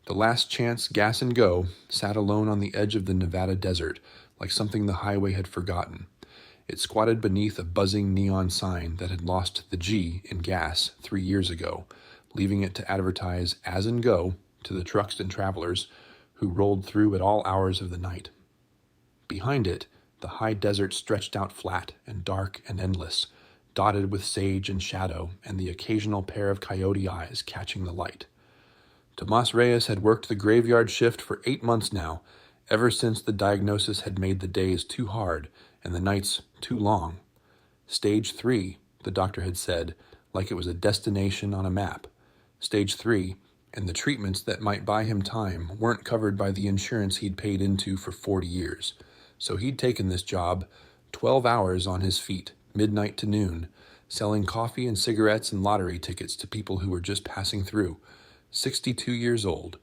The last chance gas and go sat alone on the edge of the Nevada desert, like something the highway had forgotten. It squatted beneath a buzzing neon sign that had lost the G in gas 3 years ago, leaving it to advertise as and go to the trucks and travelers who rolled through at all hours of the night. Behind it, the high desert stretched out flat and dark and endless, dotted with sage and shadow and the occasional pair of coyote eyes catching the light. Tomas Reyes had worked the graveyard shift for 8 months now, ever since the diagnosis had made the days too hard and the nights too long. Stage 3, the doctor had said, like it was a destination on a map. Stage 3, and the treatments that might buy him time weren't covered by the insurance he'd paid into for 40 years. So he'd taken this job, 12 hours on his feet, midnight to noon, selling coffee and cigarettes and lottery tickets to people who were just passing through. 62 years old,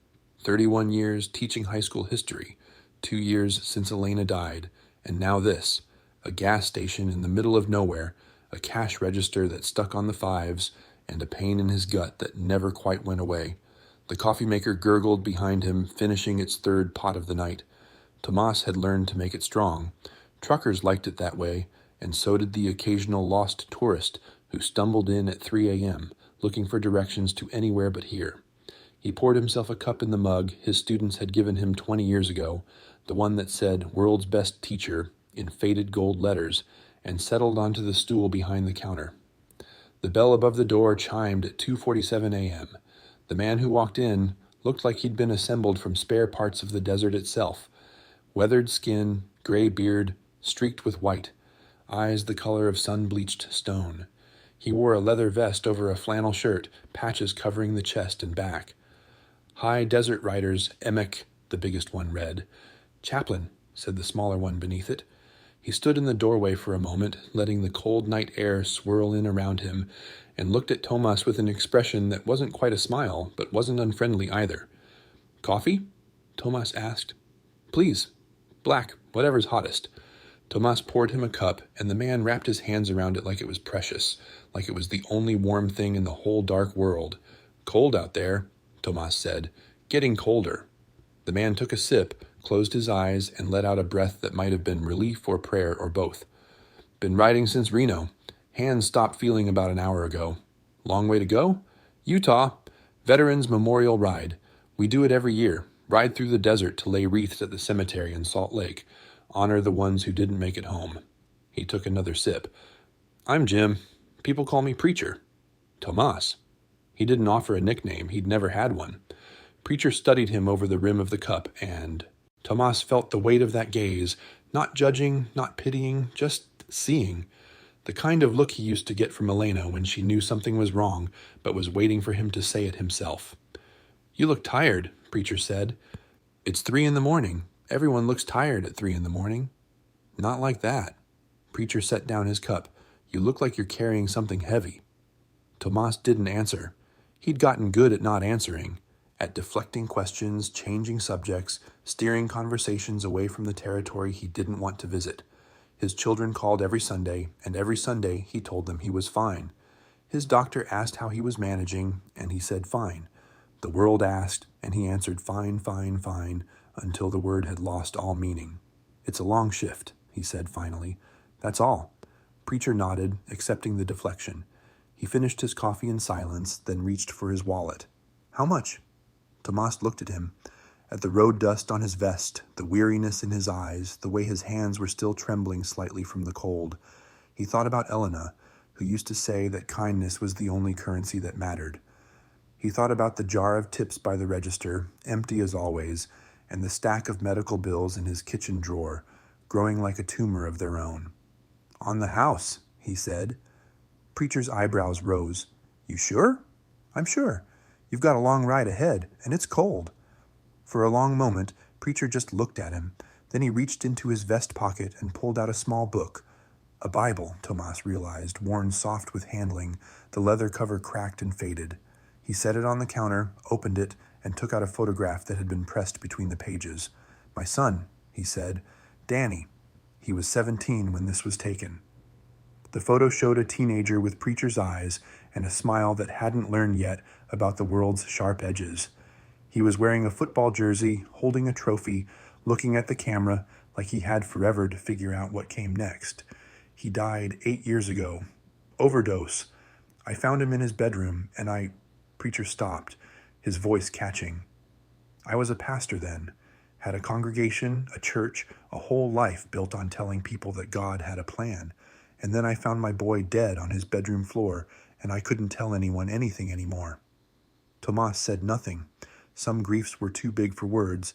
31 years teaching high school history, 2 years since Elena died, and now this, a gas station in the middle of nowhere, a cash register that stuck on the fives, and a pain in his gut that never quite went away. The coffee maker gurgled behind him, finishing its third pot of the night. Tomas had learned to make it strong. Truckers liked it that way, and so did the occasional lost tourist who stumbled in at 3 a.m., looking for directions to anywhere but here. He poured himself a cup in the mug his students had given him 20 years ago, the one that said "World's Best Teacher" in faded gold letters, and settled onto the stool behind the counter. The bell above the door chimed at 2:47 a.m. The man who walked in looked like he'd been assembled from spare parts of the desert itself. Weathered skin, gray beard, streaked with white, eyes the color of sun-bleached stone. He wore a leather vest over a flannel shirt, patches covering the chest and back. "High Desert Riders, Emek," the biggest one read. "Chaplain," said the smaller one beneath it. He stood in the doorway for a moment, letting the cold night air swirl in around him, and looked at Tomas with an expression that wasn't quite a smile, but wasn't unfriendly either. "Coffee?" Tomas asked. "Please. Black, whatever's hottest." Tomas poured him a cup, and the man wrapped his hands around it like it was precious, like it was the only warm thing in the whole dark world. "Cold out there," Tomas said. "Getting colder." The man took a sip, closed his eyes, and let out a breath that might have been relief or prayer or both. "Been riding since Reno. Hands stopped feeling about an hour ago. Long way to go? Utah. Veterans Memorial Ride. We do it every year. Ride through the desert to lay wreaths at the cemetery in Salt Lake. Honor the ones who didn't make it home." He took another sip. "I'm Jim. People call me Preacher." "Tomas." He didn't offer a nickname. He'd never had one. Preacher studied him over the rim of the cup, and Tomas felt the weight of that gaze, not judging, not pitying, just seeing. The kind of look he used to get from Elena when she knew something was wrong, but was waiting for him to say it himself. "You look tired," Preacher said. "It's 3 a.m. Everyone looks tired at 3 a.m. "Not like that." Preacher set down his cup. "You look like you're carrying something heavy." Tomas didn't answer. He'd gotten good at not answering, at deflecting questions, changing subjects, steering conversations away from the territory he didn't want to visit. His children called every Sunday, and every Sunday he told them he was fine. His doctor asked how he was managing, and he said fine. The world asked, and he answered fine, fine, fine, until the word had lost all meaning. "It's a long shift," he said finally. "That's all." Preacher nodded, accepting the deflection. He finished his coffee in silence, then reached for his wallet. "How much?" Tomas looked at him, at the road dust on his vest, the weariness in his eyes, the way his hands were still trembling slightly from the cold. He thought about Elena, who used to say that kindness was the only currency that mattered. He thought about the jar of tips by the register, empty as always, and the stack of medical bills in his kitchen drawer, growing like a tumor of their own. "On the house," he said. Preacher's eyebrows rose. "You sure?" "I'm sure. You've got a long ride ahead, and it's cold." For a long moment, Preacher just looked at him. Then he reached into his vest pocket and pulled out a small book. A Bible, Tomas realized, worn soft with handling, the leather cover cracked and faded. He set it on the counter, opened it, and took out a photograph that had been pressed between the pages. "My son," he said. "Danny. He was 17 when this was taken." The photo showed a teenager with Preacher's eyes and a smile that hadn't learned yet about the world's sharp edges. He was wearing a football jersey, holding a trophy, looking at the camera like he had forever to figure out what came next. He died 8 years ago. Overdose. I found him in his bedroom, and Preacher stopped, his voice catching. I was a pastor then, had a congregation, a church, a whole life built on telling people that God had a plan. And then I found my boy dead on his bedroom floor, and I couldn't tell anyone anything anymore. Tomas said nothing. Some griefs were too big for words.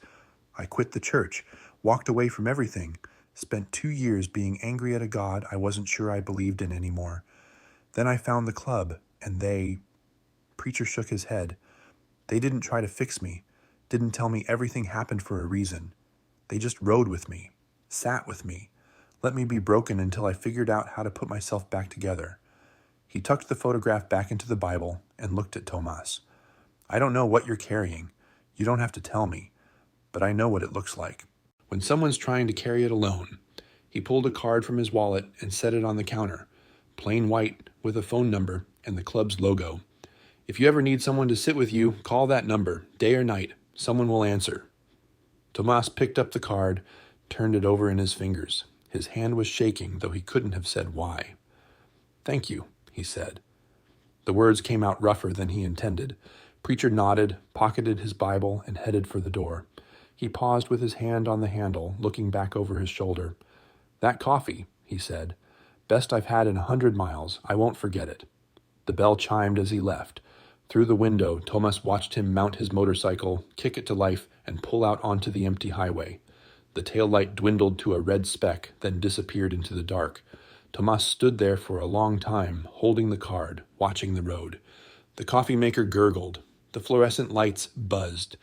I quit the church, walked away from everything, spent 2 years being angry at a God I wasn't sure I believed in anymore. Then I found the club, and Preacher shook his head. They didn't try to fix me, didn't tell me everything happened for a reason. They just rode with me, sat with me, let me be broken until I figured out how to put myself back together. He tucked the photograph back into the Bible and looked at Tomas. I don't know what you're carrying. You don't have to tell me, but I know what it looks like. When someone's trying to carry it alone, he pulled a card from his wallet and set it on the counter, plain white with a phone number and the club's logo. If you ever need someone to sit with you, call that number, day or night. Someone will answer. Tomas picked up the card, turned it over in his fingers. His hand was shaking, though he couldn't have said why. Thank you, he said. The words came out rougher than he intended. Preacher nodded, pocketed his Bible, and headed for the door. He paused with his hand on the handle, looking back over his shoulder. That coffee, he said. Best I've had in 100 miles. I won't forget it. The bell chimed as he left. Through the window, Tomas watched him mount his motorcycle, kick it to life, and pull out onto the empty highway. The taillight dwindled to a red speck, then disappeared into the dark. Tomas stood there for a long time, holding the card, watching the road. The coffee maker gurgled. The fluorescent lights buzzed.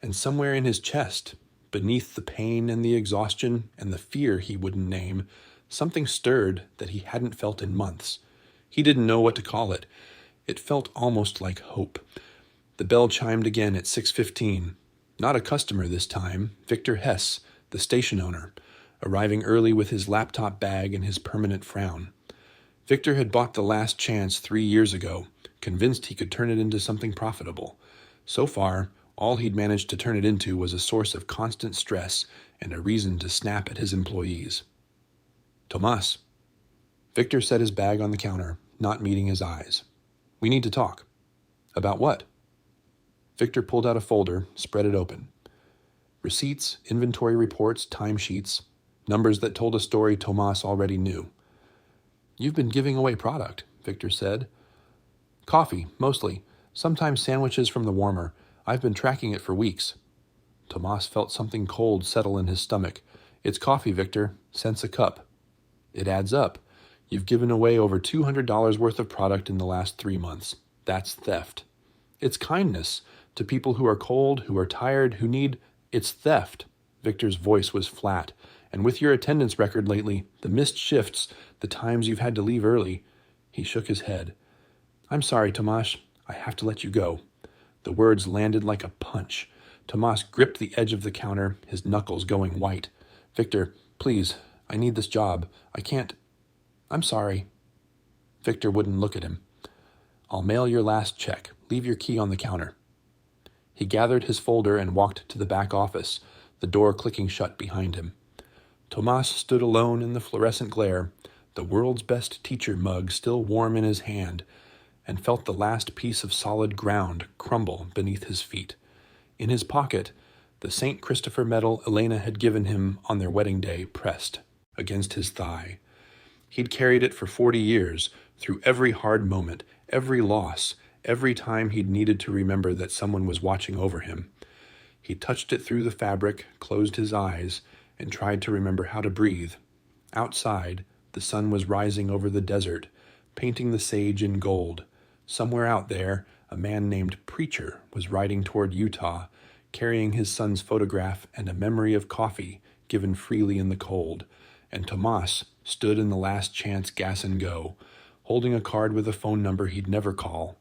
And somewhere in his chest, beneath the pain and the exhaustion and the fear he wouldn't name, something stirred that he hadn't felt in months. He didn't know what to call it. It felt almost like hope. The bell chimed again at 6:15. Not a customer this time, Victor Hess, the station owner, arriving early with his laptop bag and his permanent frown. Victor had bought the Last Chance 3 years ago, convinced he could turn it into something profitable. So far, all he'd managed to turn it into was a source of constant stress and a reason to snap at his employees. Tomas. Victor set his bag on the counter, not meeting his eyes. We need to talk. About what? Victor pulled out a folder, spread it open. Receipts, inventory reports, timesheets, numbers that told a story Tomas already knew. You've been giving away product, Victor said. Coffee, mostly. Sometimes sandwiches from the warmer. I've been tracking it for weeks. Tomas felt something cold settle in his stomach. It's coffee, Victor. Cents a cup. It adds up. You've given away over $200 worth of product in the last 3 months. That's theft. It's kindness to people who are cold, who are tired, who need... It's theft. Victor's voice was flat. And with your attendance record lately, the missed shifts, the times you've had to leave early... He shook his head. I'm sorry, Tomas. I have to let you go. The words landed like a punch. Tomas gripped the edge of the counter, his knuckles going white. Victor, please, I need this job. I can't... I'm sorry. Victor wouldn't look at him. I'll mail your last check. Leave your key on the counter. He gathered his folder and walked to the back office, the door clicking shut behind him. Tomas stood alone in the fluorescent glare, the world's best teacher mug still warm in his hand, and felt the last piece of solid ground crumble beneath his feet. In his pocket, the St. Christopher medal Elena had given him on their wedding day pressed against his thigh. He'd carried it for 40 years, through every hard moment, every loss, every time he'd needed to remember that someone was watching over him. He touched it through the fabric, closed his eyes, and tried to remember how to breathe. Outside, the sun was rising over the desert, painting the sage in gold. Somewhere out there, a man named Preacher was riding toward Utah, carrying his son's photograph and a memory of coffee given freely in the cold. And Tomas stood in the Last Chance Gas and Go, holding a card with a phone number he'd never call,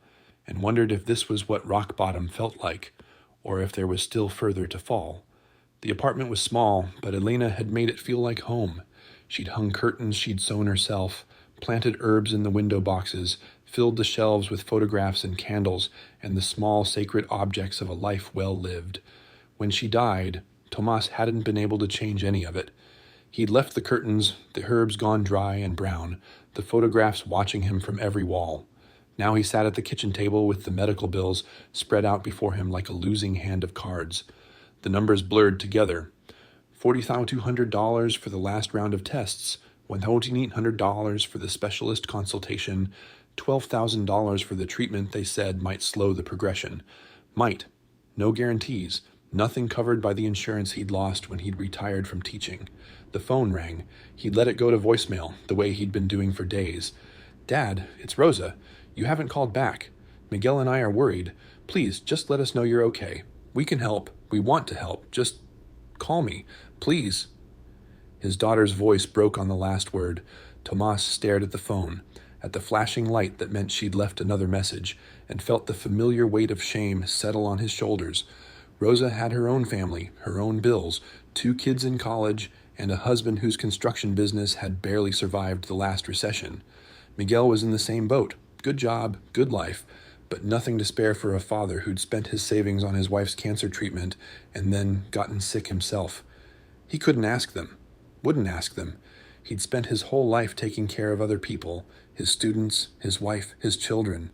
and wondered if this was what rock bottom felt like, or if there was still further to fall. The apartment was small, but Elena had made it feel like home. She'd hung curtains she'd sewn herself, planted herbs in the window boxes, filled the shelves with photographs and candles and the small sacred objects of a life well lived. When she died, Tomas hadn't been able to change any of it. He'd left the curtains, the herbs gone dry and brown, the photographs watching him from every wall. Now he sat at the kitchen table with the medical bills spread out before him like a losing hand of cards. The numbers blurred together. $40,200 for the last round of tests, $1,800 for the specialist consultation, $12,000 for the treatment they said might slow the progression. Might. No guarantees. Nothing covered by the insurance he'd lost when he'd retired from teaching. The phone rang. He'd let it go to voicemail, the way he'd been doing for days. "Dad, it's Rosa. You haven't called back. Miguel and I are worried. Please, just let us know you're okay. We can help. We want to help. Just call me, please." His daughter's voice broke on the last word. Tomas stared at the phone, at the flashing light that meant she'd left another message, and felt the familiar weight of shame settle on his shoulders. Rosa had her own family, her own bills, 2 kids in college, and a husband whose construction business had barely survived the last recession. Miguel was in the same boat. Good job, good life, but nothing to spare for a father who'd spent his savings on his wife's cancer treatment and then gotten sick himself. He couldn't ask them, wouldn't ask them. He'd spent his whole life taking care of other people, his students, his wife, his children.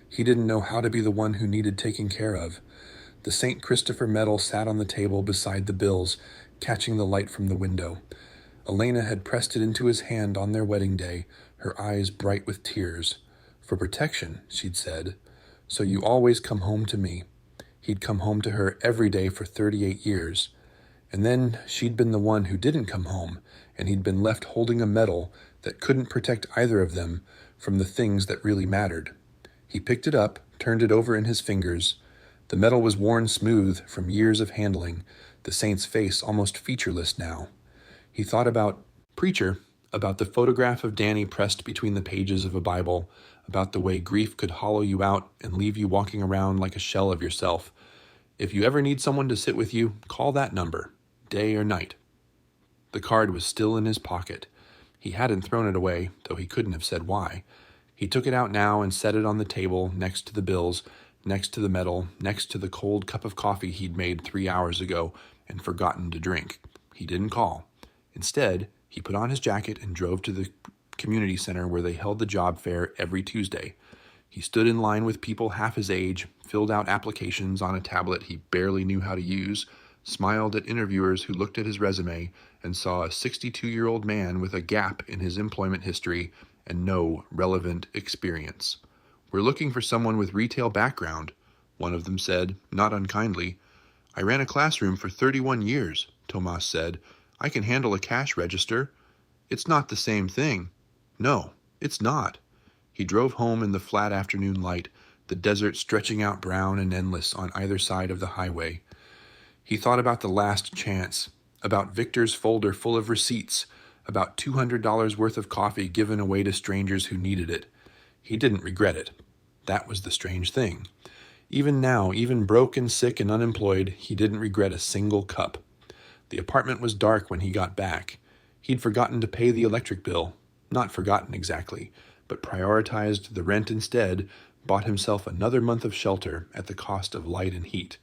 He didn't know how to be the one who needed taking care of. The St. Christopher medal sat on the table beside the bills, catching the light from the window. Elena had pressed it into his hand on their wedding day, her eyes bright with tears. "For protection," she'd said. "So you always come home to me." He'd come home to her every day for 38 years. And then she'd been the one who didn't come home, and he'd been left holding a medal that couldn't protect either of them from the things that really mattered. He picked it up, turned it over in his fingers. The medal was worn smooth from years of handling, the saint's face almost featureless now. He thought about preacher, about the photograph of Danny pressed between the pages of a Bible, about the way grief could hollow you out and leave you walking around like a shell of yourself. If you ever need someone to sit with you, call that number, day or night. The card was still in his pocket. He hadn't thrown it away, though he couldn't have said why. He took it out now and set it on the table next to the bills, next to the medal, next to the cold cup of coffee he'd made 3 hours ago and forgotten to drink. He didn't call. Instead, he put on his jacket and drove to the community center where they held the job fair every Tuesday. He stood in line with people half his age, filled out applications on a tablet he barely knew how to use, smiled at interviewers who looked at his resume and saw a 62-year-old man with a gap in his employment history and no relevant experience. "We're looking for someone with retail background," one of them said, not unkindly. "I ran a classroom for 31 years, Tomas said. "I can handle a cash register." "It's not the same thing." "No, it's not." He drove home in the flat afternoon light, the desert stretching out brown and endless on either side of the highway. He thought about the last chance, about Victor's folder full of receipts, about $200 worth of coffee given away to strangers who needed it. He didn't regret it. That was the strange thing. Even now, even broke and sick and unemployed, he didn't regret a single cup. The apartment was dark when he got back. He'd forgotten to pay the electric bill. Not forgotten exactly, but prioritized the rent instead, bought himself another month of shelter at the cost of light and heat.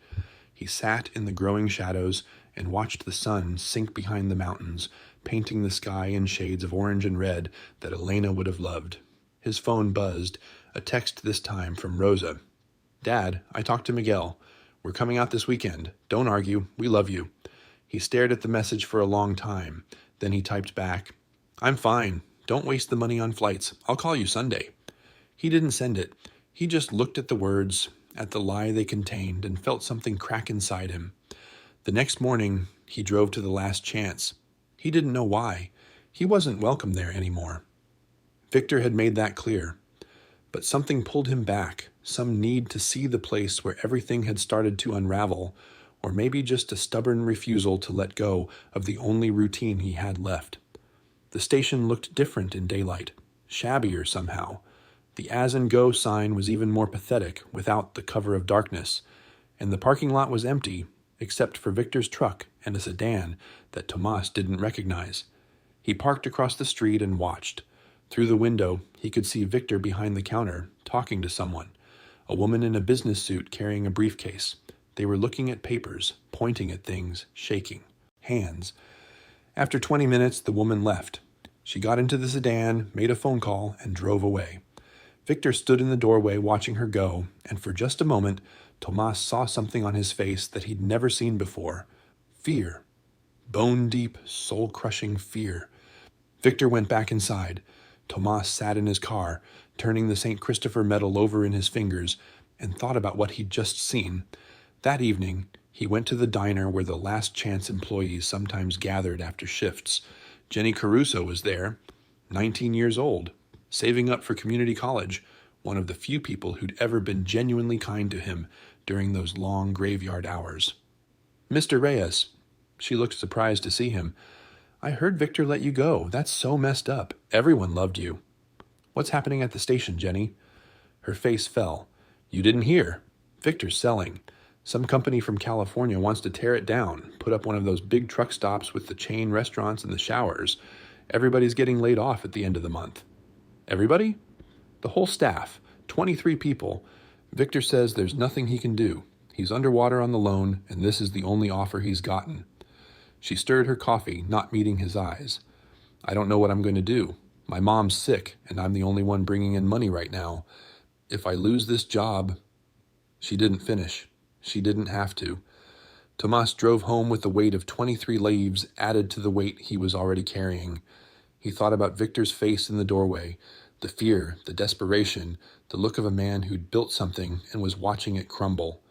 He sat in the growing shadows and watched the sun sink behind the mountains, painting the sky in shades of orange and red that Elena would have loved. His phone buzzed, a text this time from Rosa. "Dad, I talked to Miguel. We're coming out this weekend. Don't argue. We love you." He stared at the message for a long time. Then he typed back, "I'm fine. Don't waste the money on flights. I'll call you Sunday." He didn't send it. He just looked at the words, at the lie they contained, and felt something crack inside him. The next morning, he drove to the last chance. He didn't know why. He wasn't welcome there anymore. Victor had made that clear. But something pulled him back, some need to see the place where everything had started to unravel, or maybe just a stubborn refusal to let go of the only routine he had left. The station looked different in daylight, shabbier somehow. The As and Go sign was even more pathetic without the cover of darkness, and the parking lot was empty, except for Victor's truck and a sedan that Tomas didn't recognize. He parked across the street and watched. Through the window, he could see Victor behind the counter, talking to someone. A woman in a business suit carrying a briefcase. They were looking at papers, pointing at things, shaking. Hands. After 20 minutes, the woman left. She got into the sedan, made a phone call, and drove away. Victor stood in the doorway watching her go, and for just a moment, Tomas saw something on his face that he'd never seen before. Fear. Bone-deep, soul-crushing fear. Victor went back inside. Tomas sat in his car, turning the St. Christopher medal over in his fingers, and thought about what he'd just seen. That evening, he went to the diner where the last chance employees sometimes gathered after shifts. Jenny Caruso was there, 19 years old, saving up for community college, one of the few people who'd ever been genuinely kind to him during those long graveyard hours. "Mr. Reyes." She looked surprised to see him. "I heard Victor let you go. That's so messed up. Everyone loved you." "What's happening at the station, Jenny?" Her face fell. "You didn't hear. Victor's selling. Some company from California wants to tear it down, put up one of those big truck stops with the chain restaurants and the showers. Everybody's getting laid off at the end of the month." "Everybody?" "The whole staff. 23 people. Victor says there's nothing he can do. He's underwater on the loan, and this is the only offer he's gotten." She stirred her coffee, not meeting his eyes. "I don't know what I'm going to do. My mom's sick, and I'm the only one bringing in money right now. If I lose this job..." She didn't finish. She didn't have to. Tomas drove home with the weight of 23 leaves added to the weight he was already carrying. He thought about Victor's face in the doorway, the fear, the desperation, the look of a man who'd built something and was watching it crumble.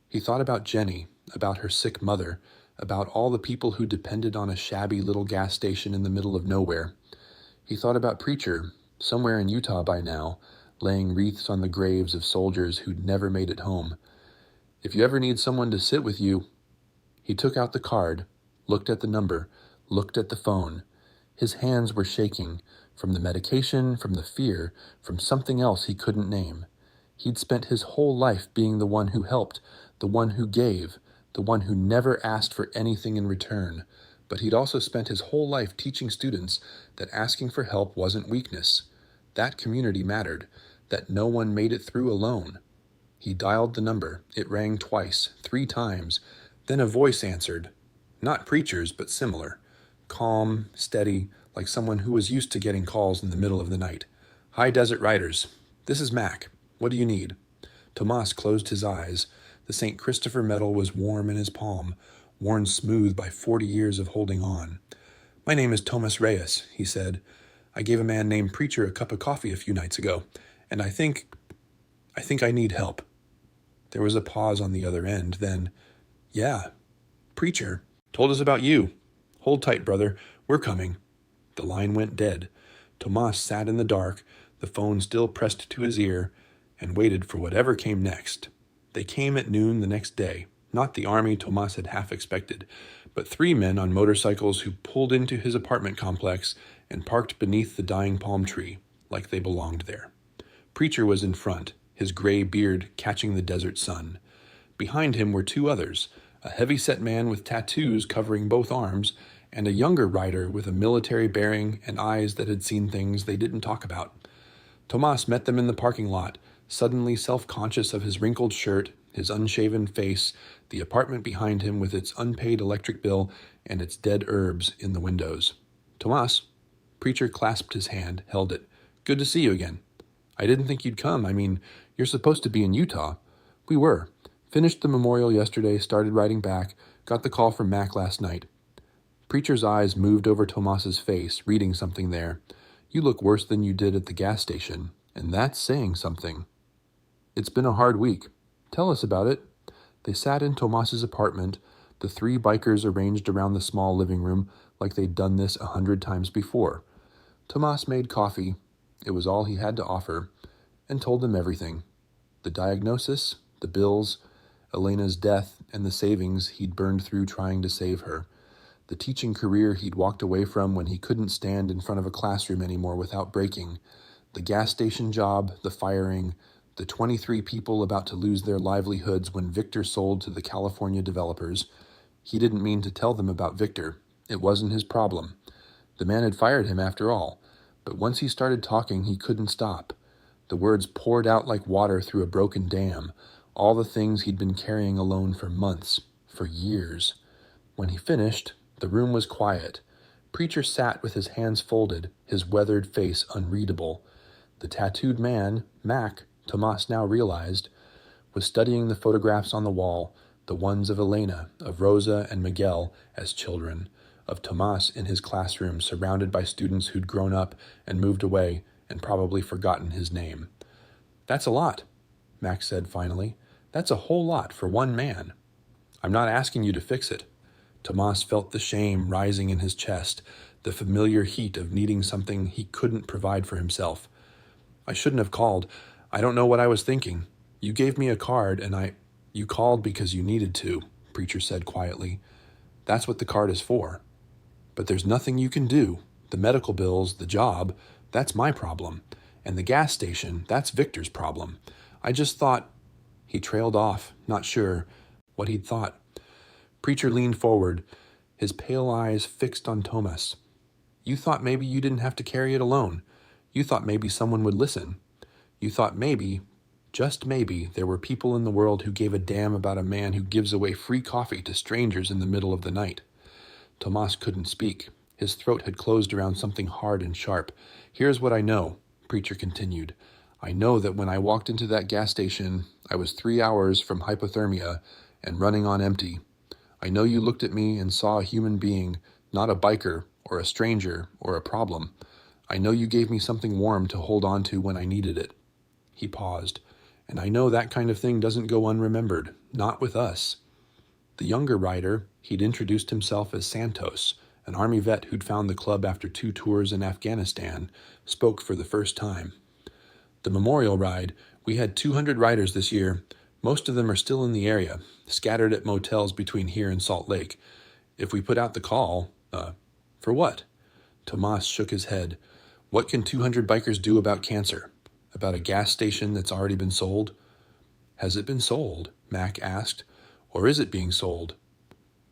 He thought about Jenny, about her sick mother, about all the people who depended on a shabby little gas station in the middle of nowhere. He thought about Preacher, somewhere in Utah by now, laying wreaths on the graves of soldiers who'd never made it home. "If you ever need someone to sit with you..." He took out the card, looked at the number, looked at the phone. His hands were shaking, from the medication, from the fear, from something else he couldn't name. He'd spent his whole life being the one who helped, the one who gave, the one who never asked for anything in return. But he'd also spent his whole life teaching students that asking for help wasn't weakness. That community mattered, that no one made it through alone. He dialed the number. It rang twice, 3 times. Then a voice answered. Not Preacher's, but similar. Calm, steady, like someone who was used to getting calls in the middle of the night. "Hi, Desert Riders. This is Mac. What do you need?" Tomas closed his eyes. The St. Christopher medal was warm in his palm, worn smooth by 40 years of holding on. "My name is Tomas Reyes," he said. "I gave a man named Preacher a cup of coffee a few nights ago, and I think I need help." There was a pause on the other end, then, "Yeah, Preacher told us about you. Hold tight, brother. We're coming." The line went dead. Tomas sat in the dark, the phone still pressed to his ear, and waited for whatever came next. They came at noon the next day, not the army Tomas had half expected, but 3 men on motorcycles who pulled into his apartment complex and parked beneath the dying palm tree, like they belonged there. Preacher was in front, his gray beard catching the desert sun. Behind him were 2 others, a heavy-set man with tattoos covering both arms, and a younger rider with a military bearing and eyes that had seen things they didn't talk about. Tomas met them in the parking lot, suddenly self-conscious of his wrinkled shirt, his unshaven face, the apartment behind him with its unpaid electric bill and its dead herbs in the windows. "Tomas." Preacher clasped his hand, held it. "Good to see you again." "I didn't think you'd come. I mean, you're supposed to be in Utah." "We were. Finished the memorial yesterday, started riding back, got the call from Mac last night." Preacher's eyes moved over Tomas's face, reading something there. "You look worse than you did at the gas station, and that's saying something." "It's been a hard week. Tell us about it." They sat in Tomas's apartment, the 3 bikers arranged around the small living room like they'd done this 100 times before. Tomas made coffee. It was all he had to offer, and told them everything. The diagnosis, the bills, Elena's death, and the savings he'd burned through trying to save her. The teaching career he'd walked away from when he couldn't stand in front of a classroom anymore without breaking. The gas station job, the firing, the 23 people about to lose their livelihoods when Victor sold to the California developers. He didn't mean to tell them about Victor. It wasn't his problem. The man had fired him after all. But once he started talking, he couldn't stop. The words poured out like water through a broken dam, all the things he'd been carrying alone for months, for years. When he finished, the room was quiet. Preacher sat with his hands folded, his weathered face unreadable. The tattooed man, Mac, Tomas now realized, was studying the photographs on the wall, the ones of Elena, of Rosa and Miguel as children, of Tomas in his classroom surrounded by students who'd grown up and moved away and probably forgotten his name. "That's a lot," Mac said finally. "That's a whole lot for one man." "I'm not asking you to fix it." Tomas felt the shame rising in his chest, the familiar heat of needing something he couldn't provide for himself. "I shouldn't have called. I don't know what I was thinking. You gave me a card and You called because you needed to," Preacher said quietly. "That's what the card is for. But there's nothing you can do. The medical bills, the job, that's my problem. And the gas station, that's Victor's problem. I just thought—" He trailed off, not sure what he'd thought. Preacher leaned forward, his pale eyes fixed on Tomas. "You thought maybe you didn't have to carry it alone. You thought maybe someone would listen. You thought maybe, just maybe, there were people in the world who gave a damn about a man who gives away free coffee to strangers in the middle of the night." Tomas couldn't speak. His throat had closed around something hard and sharp. "Here's what I know," Preacher continued. "I know that when I walked into that gas station, I was 3 hours from hypothermia and running on empty. I know you looked at me and saw a human being, not a biker or a stranger or a problem. I know you gave me something warm to hold on to when I needed it." He paused. "And I know that kind of thing doesn't go unremembered, not with us." The younger writer, he'd introduced himself as Santos, an Army vet who'd found the club after 2 tours in Afghanistan, spoke for the first time. "The memorial ride, we had 200 riders this year. Most of them are still in the area, scattered at motels between here and Salt Lake. If we put out the call, for what?" Tomas shook his head. "What can 200 bikers do about cancer? About a gas station that's already been sold?" "Has it been sold?" Mac asked. "Or is it being sold?"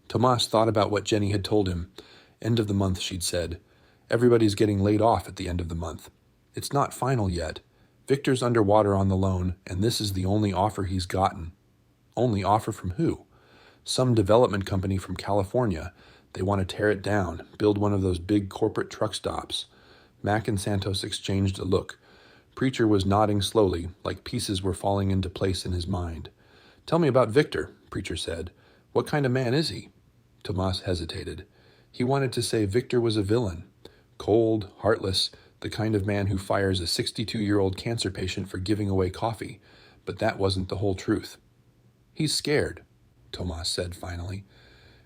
Tomas thought about what Jenny had told him. "End of the month," she'd said. "Everybody's getting laid off at the end of the month. It's not final yet. Victor's underwater on the loan, and this is the only offer he's gotten." "Only offer from who?" "Some development company from California. They want to tear it down, build one of those big corporate truck stops." Mac and Santos exchanged a look. Preacher was nodding slowly, like pieces were falling into place in his mind. "Tell me about Victor," Preacher said. "What kind of man is he?" Tomas hesitated. He wanted to say Victor was a villain. Cold, heartless, the kind of man who fires a 62-year-old cancer patient for giving away coffee. But that wasn't the whole truth. "He's scared," Tomas said finally.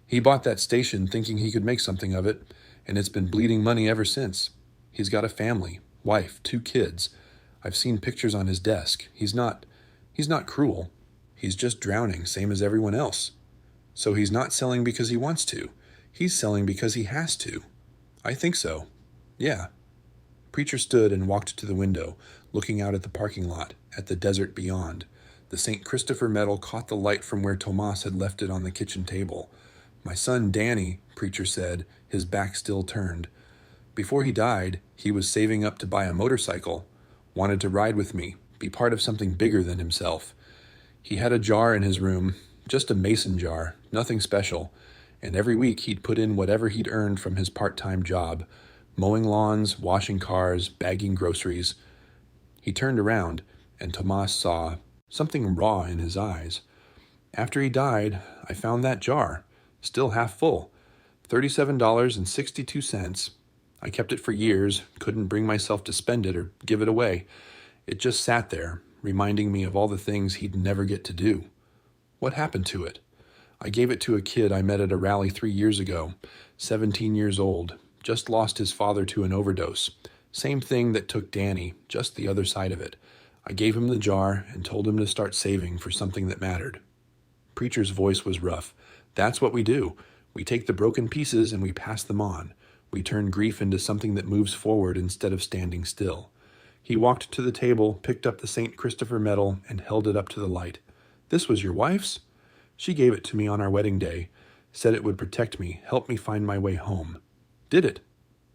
"He bought that station thinking he could make something of it, and it's been bleeding money ever since. He's got a family, wife, 2 kids. I've seen pictures on his desk. He's not cruel. He's just drowning, same as everyone else. So he's not selling because he wants to. He's selling because he has to." "I think so. Yeah." Preacher stood and walked to the window, looking out at the parking lot, at the desert beyond. The St. Christopher medal caught the light from where Tomas had left it on the kitchen table. "My son Danny," Preacher said, his back still turned. "Before he died, he was saving up to buy a motorcycle. Wanted to ride with me, be part of something bigger than himself. He had a jar in his room, just a mason jar, nothing special, and every week he'd put in whatever he'd earned from his part-time job, mowing lawns, washing cars, bagging groceries." He turned around, and Tomas saw something raw in his eyes. "After he died, I found that jar, still half full, $37.62. I kept it for years, couldn't bring myself to spend it or give it away. It just sat there, reminding me of all the things he'd never get to do." "What happened to it?" "I gave it to a kid I met at a rally 3 years ago, 17 years old, just lost his father to an overdose. Same thing that took Danny, just the other side of it. I gave him the jar and told him to start saving for something that mattered." Preacher's voice was rough. "That's what we do. We take the broken pieces and we pass them on. We turn grief into something that moves forward instead of standing still." He walked to the table, picked up the St. Christopher medal, and held it up to the light. "This was your wife's?" "She gave it to me on our wedding day. Said it would protect me, help me find my way home." "Did it?"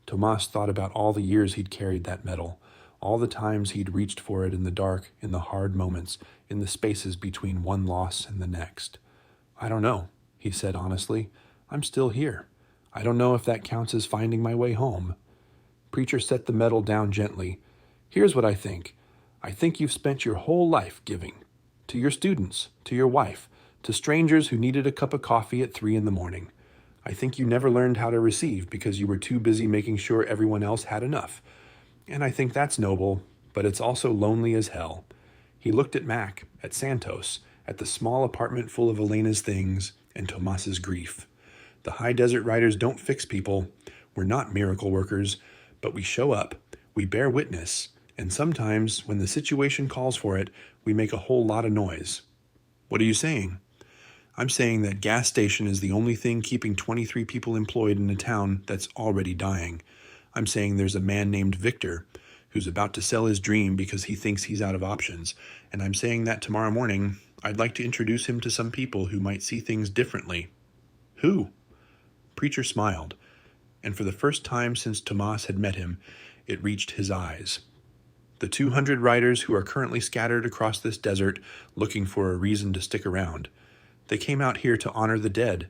Tomas thought about all the years he'd carried that medal, all the times he'd reached for it in the dark, in the hard moments, in the spaces between one loss and the next. "I don't know," he said honestly. "I'm still here. I don't know if that counts as finding my way home." Preacher set the medal down gently. "Here's what I think. I think you've spent your whole life giving. To your students, to your wife, to strangers who needed a cup of coffee at 3 in the morning. I think you never learned how to receive because you were too busy making sure everyone else had enough. And I think that's noble, but it's also lonely as hell." He looked at Mac, at Santos, at the small apartment full of Elena's things, and Tomas's grief. The high desert riders don't fix people. We're not miracle workers, but we show up, we bear witness, and sometimes, when the situation calls for it, we make a whole lot of noise. "What are you saying?" "I'm saying that gas station is the only thing keeping 23 people employed in a town that's already dying. I'm saying there's a man named Victor who's about to sell his dream because he thinks he's out of options, and I'm saying that tomorrow morning I'd like to introduce him to some people who might see things differently." "Who?" Preacher smiled, and for the first time since Tomas had met him, it reached his eyes. "The 200 riders who are currently scattered across this desert looking for a reason to stick around. They came out here to honor the dead.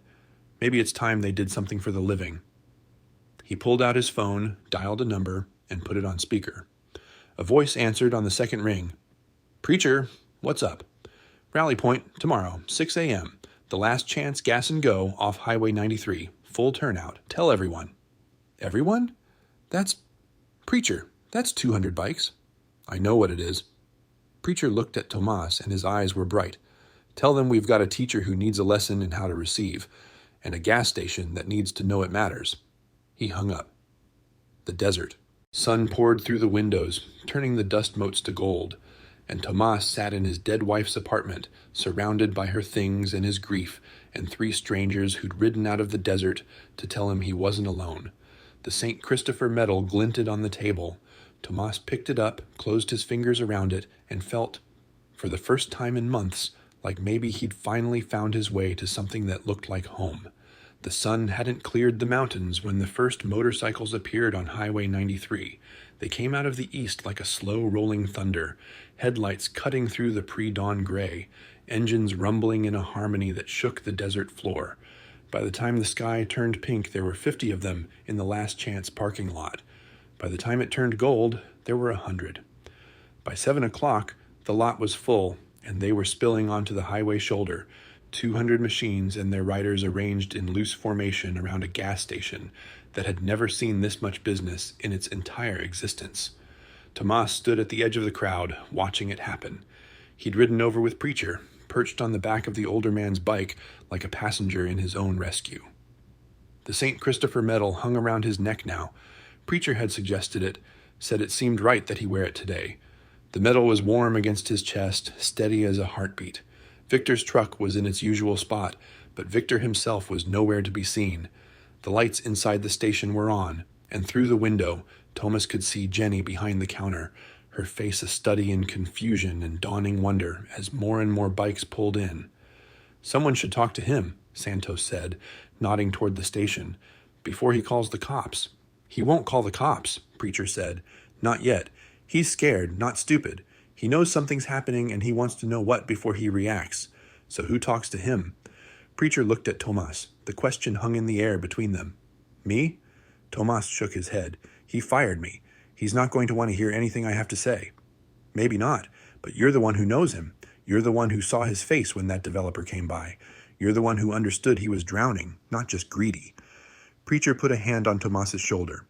Maybe it's time they did something for the living." He pulled out his phone, dialed a number, and put it on speaker. A voice answered on the second ring. "Preacher, what's up? Rally point, tomorrow, 6 a.m. The last chance gas and go off Highway 93. Full turnout. Tell everyone." "Everyone? That's... Preacher, that's 200 bikes." "I know what it is." Preacher looked at Tomas, and his eyes were bright. "Tell them we've got a teacher who needs a lesson in how to receive, and a gas station that needs to know it matters." He hung up. The desert. Sun poured through the windows, turning the dust motes to gold, and Tomas sat in his dead wife's apartment, surrounded by her things and his grief, and 3 strangers who'd ridden out of the desert to tell him he wasn't alone. The St. Christopher medal glinted on the table. Tomas picked it up, closed his fingers around it, and felt, for the first time in months, like maybe he'd finally found his way to something that looked like home. The sun hadn't cleared the mountains when the first motorcycles appeared on Highway 93. They came out of the east like a slow rolling thunder, headlights cutting through the pre-dawn gray, engines rumbling in a harmony that shook the desert floor. By the time the sky turned pink, there were 50 of them in the Last Chance parking lot. By the time it turned gold, there were 100. By 7 o'clock, the lot was full, and they were spilling onto the highway shoulder, 200 machines and their riders arranged in loose formation around a gas station that had never seen this much business in its entire existence. Tomas stood at the edge of the crowd, watching it happen. He'd ridden over with Preacher, perched on the back of the older man's bike like a passenger in his own rescue. The St. Christopher medal hung around his neck now. Preacher had suggested it, said it seemed right that he wear it today. The medal was warm against his chest, steady as a heartbeat. Victor's truck was in its usual spot, but Victor himself was nowhere to be seen. The lights inside the station were on, and through the window, Thomas could see Jenny behind the counter, her face a study in confusion and dawning wonder as more and more bikes pulled in. "Someone should talk to him," Santos said, nodding toward the station, "before he calls the cops." "He won't call the cops," Preacher said. "Not yet. He's scared, not stupid. He knows something's happening and he wants to know what before he reacts. So who talks to him?" Preacher looked at Tomas. The question hung in the air between them. "Me?" Tomas shook his head. "He fired me. He's not going to want to hear anything I have to say." "Maybe not, but you're the one who knows him. You're the one who saw his face when that developer came by. You're the one who understood he was drowning, not just greedy." Preacher put a hand on Tomas's shoulder.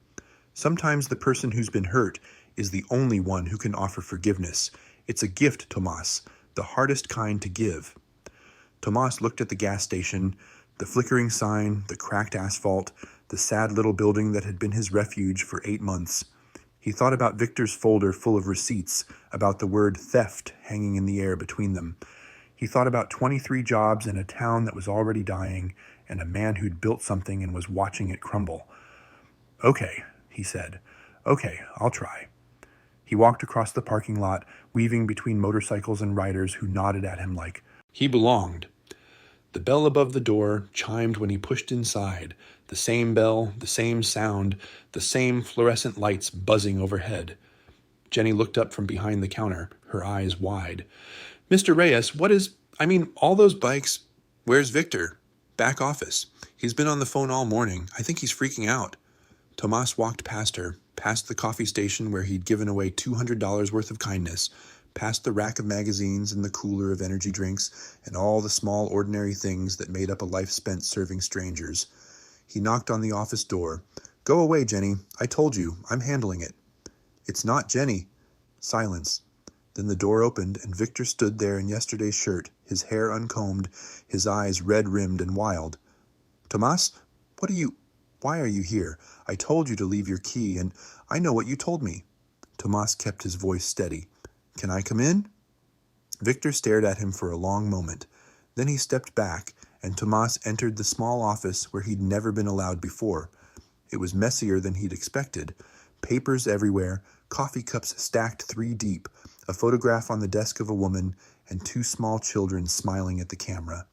"Sometimes the person who's been hurt is the only one who can offer forgiveness. It's a gift, Tomas, the hardest kind to give." Tomas looked at the gas station, the flickering sign, the cracked asphalt, the sad little building that had been his refuge for 8 months. He thought about Victor's folder full of receipts, about the word theft hanging in the air between them. He thought about 23 jobs in a town that was already dying, and a man who'd built something and was watching it crumble. "Okay," he said. "Okay, I'll try." He walked across the parking lot, weaving between motorcycles and riders who nodded at him like he belonged. The bell above the door chimed when he pushed inside. The same bell, the same sound, the same fluorescent lights buzzing overhead. Jenny looked up from behind the counter, her eyes wide. Mr. Reyes, all those bikes. Where's Victor? Back office. He's been on the phone all morning. I think he's freaking out. Tomas walked past her, past the coffee station where he'd given away $200 worth of kindness, past the rack of magazines and the cooler of energy drinks and all the small ordinary things that made up a life spent serving strangers. He knocked on the office door. Go away, Jenny. I told you. I'm handling it. It's not Jenny. Silence. Then the door opened and Victor stood there in yesterday's shirt, his hair uncombed, his eyes red-rimmed and wild. Tomas, why are you here? I told you to leave your key, and I know what you told me. Tomas kept his voice steady. Can I come in? Victor stared at him for a long moment. Then he stepped back, and Tomas entered the small office where he'd never been allowed before. It was messier than he'd expected. Papers everywhere, coffee cups stacked 3 deep, a photograph on the desk of a woman, and 2 small children smiling at the camera.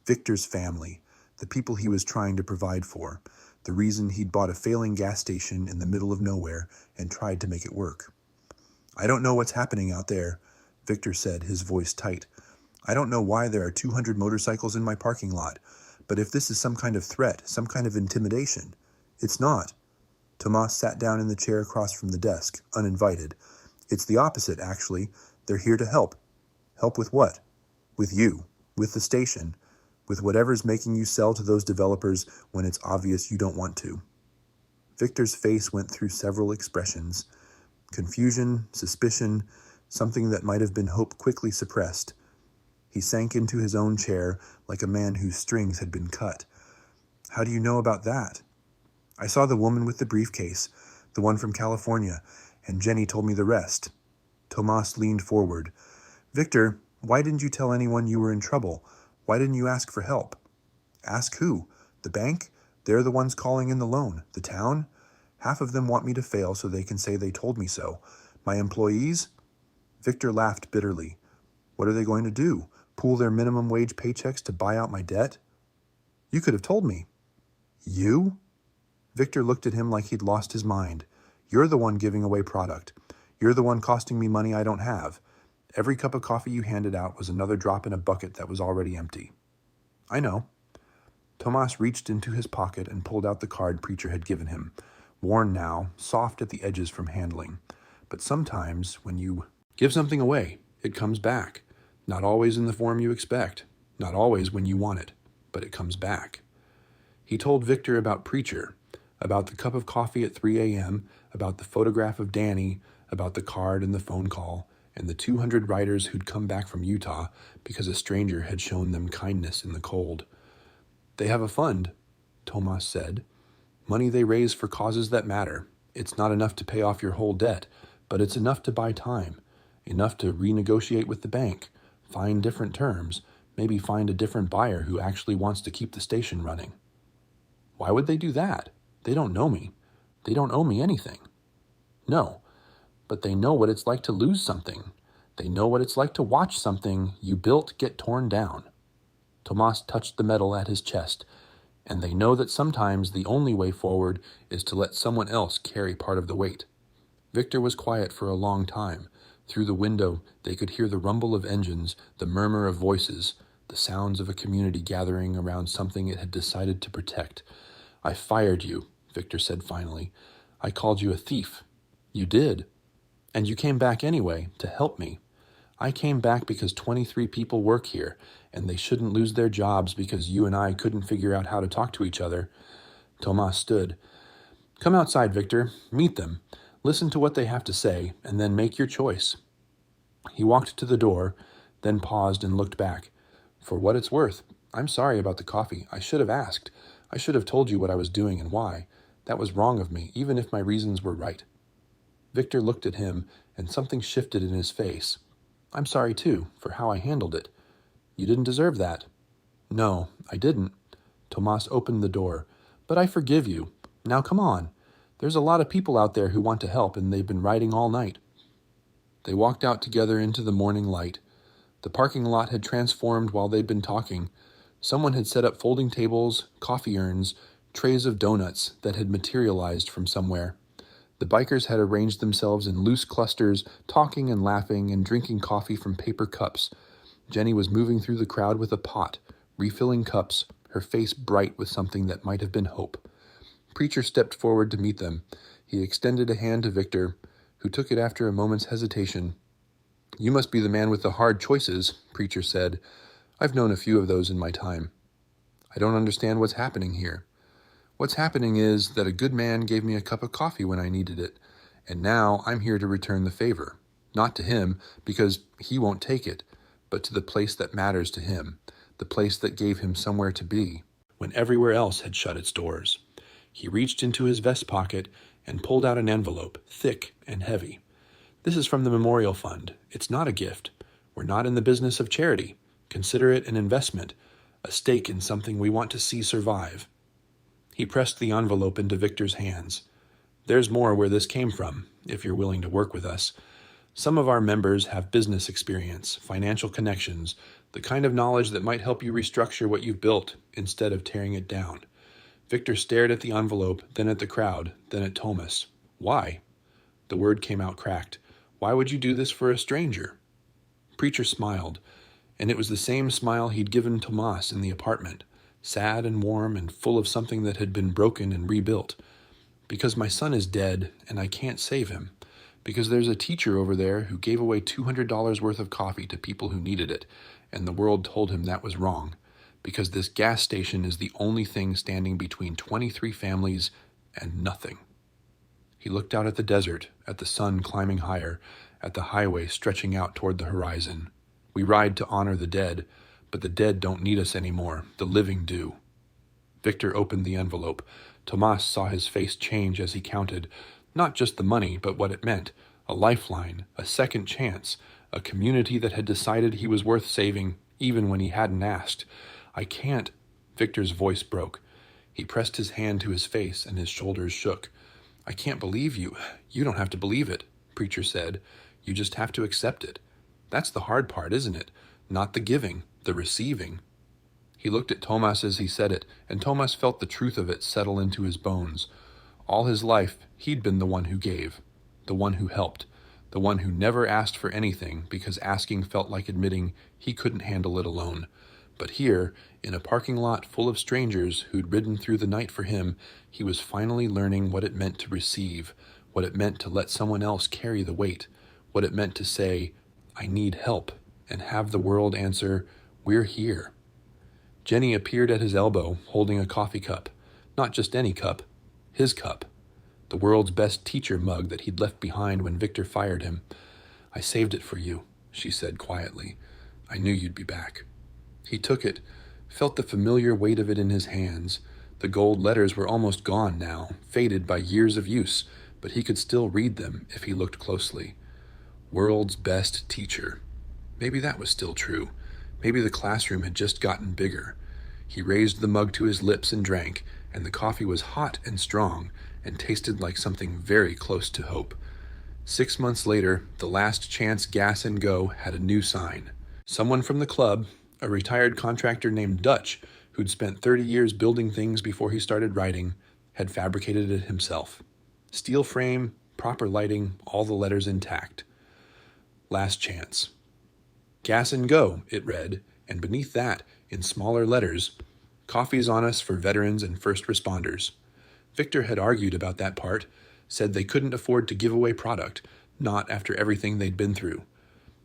Victor's family, the people he was trying to provide for, the reason he'd bought a failing gas station in the middle of nowhere and tried to make it work. I don't know what's happening out there, Victor said, his voice tight. I don't know why there are 200 motorcycles in my parking lot, but if this is some kind of threat, some kind of intimidation, it's not. Tomas sat down in the chair across from the desk, uninvited. It's the opposite, actually. They're here to help. Help with what? With you. With the station. With whatever's making you sell to those developers when it's obvious you don't want to. Victor's face went through several expressions. Confusion, suspicion, something that might have been hope quickly suppressed. He sank into his own chair like a man whose strings had been cut. How do you know about that? I saw the woman with the briefcase, the one from California, and Jenny told me the rest. Tomas leaned forward. Victor, why didn't you tell anyone you were in trouble? Why didn't you ask for help? Ask who? The bank? They're the ones calling in the loan. The town? Half of them want me to fail so they can say they told me so. My employees? Victor laughed bitterly. What are they going to do? Pool their minimum wage paychecks to buy out my debt? You could have told me. You? Victor looked at him like he'd lost his mind. You're the one giving away product. You're the one costing me money I don't have. Every cup of coffee you handed out was another drop in a bucket that was already empty. I know. Tomas reached into his pocket and pulled out the card Preacher had given him, worn now, soft at the edges from handling. But sometimes, when you give something away, it comes back. Not always in the form you expect. Not always when you want it. But it comes back. He told Victor about Preacher, about the cup of coffee at 3 a.m., about the photograph of Danny, about the card and the phone call, and the 200 writers who'd come back from Utah because a stranger had shown them kindness in the cold. They have a fund, Tomas said. Money they raise for causes that matter. It's not enough to pay off your whole debt, but it's enough to buy time, enough to renegotiate with the bank, find different terms, maybe find a different buyer who actually wants to keep the station running. Why would they do that? They don't know me. They don't owe me anything. No, but they know what it's like to lose something. They know what it's like to watch something you built get torn down. Tomas touched the metal at his chest, and they know that sometimes the only way forward is to let someone else carry part of the weight. Victor was quiet for a long time. Through the window, they could hear the rumble of engines, the murmur of voices, the sounds of a community gathering around something it had decided to protect. I fired you, Victor said finally. I called you a thief. You did. And you came back anyway, to help me. I came back because 23 people work here, and they shouldn't lose their jobs because you and I couldn't figure out how to talk to each other. Tomas stood. Come outside, Victor. Meet them. Listen to what they have to say, and then make your choice. He walked to the door, then paused and looked back. For what it's worth, I'm sorry about the coffee. I should have asked. I should have told you what I was doing and why. That was wrong of me, even if my reasons were right. Victor looked at him, and something shifted in his face. I'm sorry, too, for how I handled it. You didn't deserve that. No, I didn't. Tomas opened the door. But I forgive you. Now come on. There's a lot of people out there who want to help, and they've been writing all night. They walked out together into the morning light. The parking lot had transformed while they'd been talking. Someone had set up folding tables, coffee urns, trays of donuts that had materialized from somewhere. The bikers had arranged themselves in loose clusters, talking and laughing and drinking coffee from paper cups. Jenny was moving through the crowd with a pot, refilling cups, her face bright with something that might have been hope. Preacher stepped forward to meet them. He extended a hand to Victor, who took it after a moment's hesitation. "You must be the man with the hard choices," Preacher said. "I've known a few of those in my time. I don't understand what's happening here. What's happening is that a good man gave me a cup of coffee when I needed it, and now I'm here to return the favor. Not to him, because he won't take it, but to the place that matters to him, the place that gave him somewhere to be, when everywhere else had shut its doors." He reached into his vest pocket and pulled out an envelope, thick and heavy. "This is from the Memorial Fund. It's not a gift. We're not in the business of charity. Consider it an investment, a stake in something we want to see survive." He pressed the envelope into Victor's hands. "There's more where this came from, if you're willing to work with us. Some of our members have business experience, financial connections, the kind of knowledge that might help you restructure what you've built instead of tearing it down." Victor stared at the envelope, then at the crowd, then at Thomas. "Why?" The word came out cracked. "Why would you do this for a stranger?" Preacher smiled, and it was the same smile he'd given Tomas in the apartment, sad and warm and full of something that had been broken and rebuilt. "Because my son is dead, and I can't save him. Because there's a teacher over there who gave away $200 worth of coffee to people who needed it, and the world told him that was wrong. Because this gas station is the only thing standing between 23 families and nothing." He looked out at the desert, at the sun climbing higher, at the highway stretching out toward the horizon. "We ride to honor the dead, but the dead don't need us anymore. The living do." Victor opened the envelope. Tomas saw his face change as he counted, not just the money, but what it meant. A lifeline, a second chance, a community that had decided he was worth saving, even when he hadn't asked. "I can't." Victor's voice broke. He pressed his hand to his face and his shoulders shook. "I can't believe you. You don't have to believe it," Preacher said. "You just have to accept it. That's the hard part, isn't it? Not the giving, the receiving." He looked at Tomas as he said it, and Tomas felt the truth of it settle into his bones. All his life, he'd been the one who gave, the one who helped, the one who never asked for anything because asking felt like admitting he couldn't handle it alone. But here, in a parking lot full of strangers who'd ridden through the night for him, he was finally learning what it meant to receive, what it meant to let someone else carry the weight, what it meant to say, "I need help," and have the world answer, "We're here." Jenny appeared at his elbow, holding a coffee cup. Not just any cup, his cup. The world's best teacher mug that he'd left behind when Victor fired him. "I saved it for you," she said quietly. "I knew you'd be back." He took it, felt the familiar weight of it in his hands. The gold letters were almost gone now, faded by years of use, but he could still read them if he looked closely. World's best teacher. Maybe that was still true. Maybe the classroom had just gotten bigger. He raised the mug to his lips and drank, and the coffee was hot and strong and tasted like something very close to hope. 6 months later, the Last Chance Gas and Go had a new sign. Someone from the club, a retired contractor named Dutch, who'd spent 30 years building things before he started writing, had fabricated it himself. Steel frame, proper lighting, all the letters intact. Last Chance. Gas and Go, it read, and beneath that, in smaller letters, "Coffee's on us for veterans and first responders." Victor had argued about that part, said they couldn't afford to give away product, not after everything they'd been through.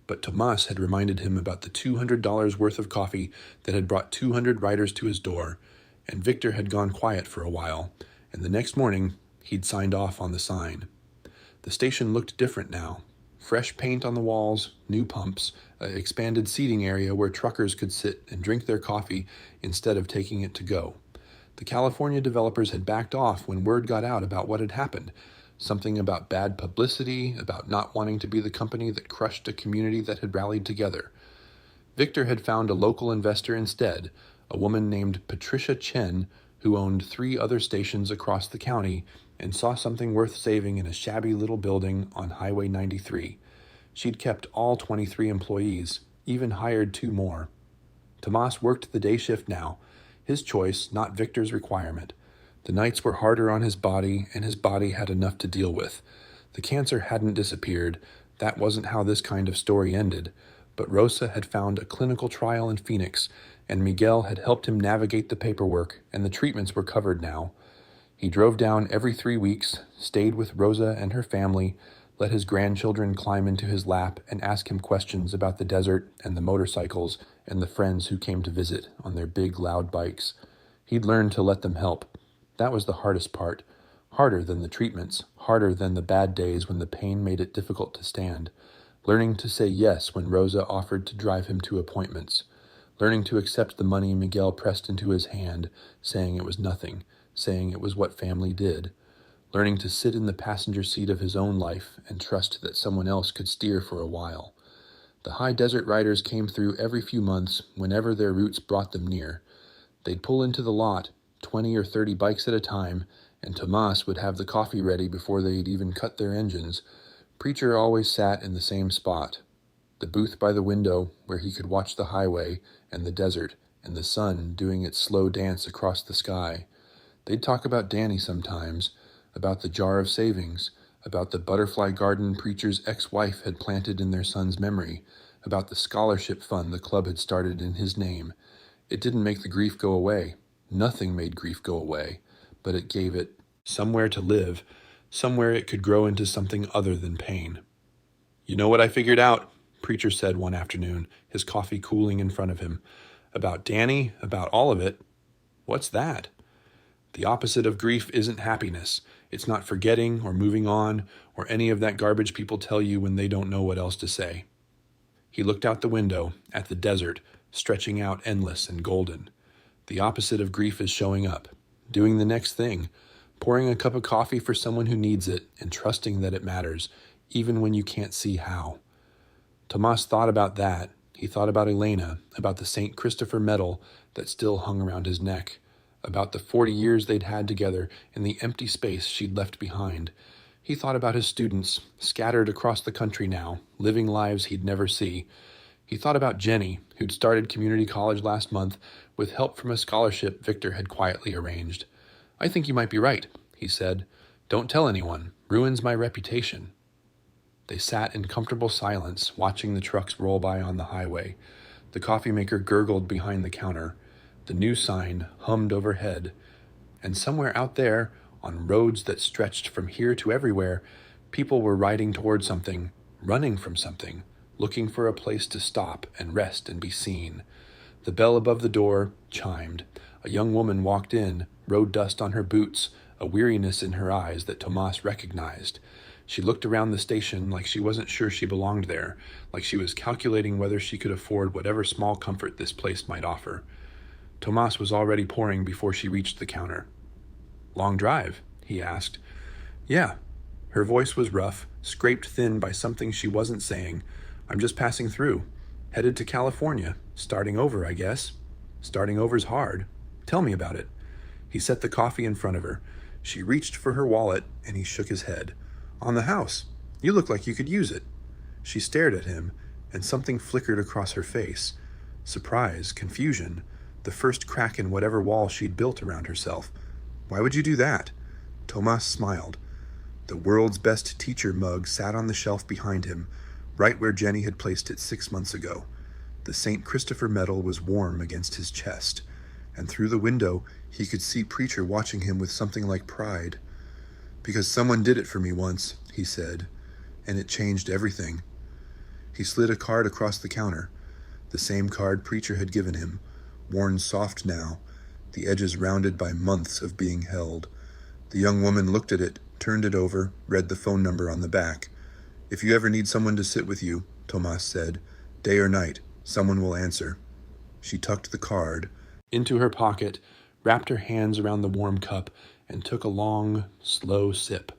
But Tomas had reminded him about the $200 worth of coffee that had brought 200 riders to his door, and Victor had gone quiet for a while, and the next morning he'd signed off on the sign. The station looked different now. Fresh paint on the walls, new pumps, an expanded seating area where truckers could sit and drink their coffee instead of taking it to go. The California developers had backed off when word got out about what had happened. Something about bad publicity, about not wanting to be the company that crushed a community that had rallied together. Victor had found a local investor instead, a woman named Patricia Chen, who owned 3 other stations across the county and saw something worth saving in a shabby little building on Highway 93. She'd kept all 23 employees, even hired 2 more. Tomas worked the day shift now, his choice, not Victor's requirement. The nights were harder on his body, and his body had enough to deal with. The cancer hadn't disappeared. That wasn't how this kind of story ended. But Rosa had found a clinical trial in Phoenix, and Miguel had helped him navigate the paperwork, and the treatments were covered now. He drove down every 3 weeks, stayed with Rosa and her family, let his grandchildren climb into his lap and ask him questions about the desert and the motorcycles and the friends who came to visit on their big, loud bikes. He'd learned to let them help. That was the hardest part. Harder than the treatments, harder than the bad days when the pain made it difficult to stand. Learning to say yes when Rosa offered to drive him to appointments. Learning to accept the money Miguel pressed into his hand, saying it was nothing, saying it was what family did. Learning to sit in the passenger seat of his own life and trust that someone else could steer for a while. The high desert riders came through every few months whenever their routes brought them near. They'd pull into the lot, 20 or 30 bikes at a time, and Tomas would have the coffee ready before they'd even cut their engines. Preacher always sat in the same spot, the booth by the window where he could watch the highway and the desert and the sun doing its slow dance across the sky. They'd talk about Danny sometimes, about the jar of savings, about the butterfly garden Preacher's ex-wife had planted in their son's memory, about the scholarship fund the club had started in his name. It didn't make the grief go away. Nothing made grief go away, but it gave it somewhere to live, somewhere it could grow into something other than pain. "You know what I figured out?" Preacher said one afternoon, his coffee cooling in front of him. "About Danny, about all of it." "What's that?" "The opposite of grief isn't happiness. It's not forgetting or moving on or any of that garbage people tell you when they don't know what else to say." He looked out the window at the desert, stretching out endless and golden. The opposite of grief is showing up, doing the next thing, pouring a cup of coffee for someone who needs it and trusting that it matters, even when you can't see how. Tomas thought about that. He thought about Elena, about the St. Christopher medal that still hung around his neck, about the 40 years they'd had together and the empty space she'd left behind. He thought about his students, scattered across the country now, living lives he'd never see. He thought about Jenny, who'd started community college last month with help from a scholarship Victor had quietly arranged. "I think you might be right," he said. "Don't tell anyone. Ruins my reputation." They sat in comfortable silence, watching the trucks roll by on the highway. The coffee maker gurgled behind the counter. The news sign hummed overhead. And somewhere out there, on roads that stretched from here to everywhere, people were riding toward something, running from something, looking for a place to stop and rest and be seen. The bell above the door chimed. A young woman walked in, road dust on her boots, a weariness in her eyes that Tomas recognized. She looked around the station like she wasn't sure she belonged there, like she was calculating whether she could afford whatever small comfort this place might offer. Tomas was already pouring before she reached the counter. "Long drive?" he asked. "Yeah." Her voice was rough, scraped thin by something she wasn't saying. "I'm just passing through. Headed to California. Starting over, I guess." "Starting over's hard. Tell me about it." He set the coffee in front of her. She reached for her wallet, and he shook his head. "On the house. You look like you could use it." She stared at him, and something flickered across her face. Surprise, confusion, the first crack in whatever wall she'd built around herself. "Why would you do that?" Tomas smiled. The world's best teacher mug sat on the shelf behind him, right where Jenny had placed it 6 months ago. The St. Christopher medal was warm against his chest, and through the window he could see Preacher watching him with something like pride. "Because someone did it for me once," he said, "and it changed everything." He slid a card across the counter, the same card Preacher had given him, worn soft now, the edges rounded by months of being held. The young woman looked at it, turned it over, read the phone number on the back. "If you ever need someone to sit with you," Tomas said, "day or night, someone will answer." She tucked the card into her pocket, wrapped her hands around the warm cup, and took a long, slow sip.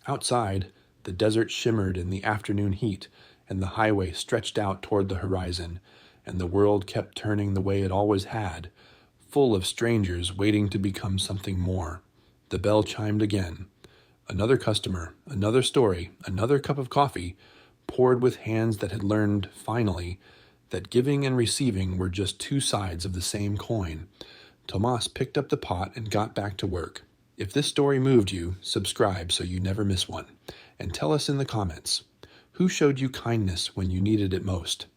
Outside, the desert shimmered in the afternoon heat, and the highway stretched out toward the horizon, and the world kept turning the way it always had, full of strangers waiting to become something more. The bell chimed again. Another customer, another story, another cup of coffee, poured with hands that had learned, finally, that giving and receiving were just two sides of the same coin. Tomas picked up the pot and got back to work. If this story moved you, subscribe so you never miss one. And tell us in the comments, who showed you kindness when you needed it most?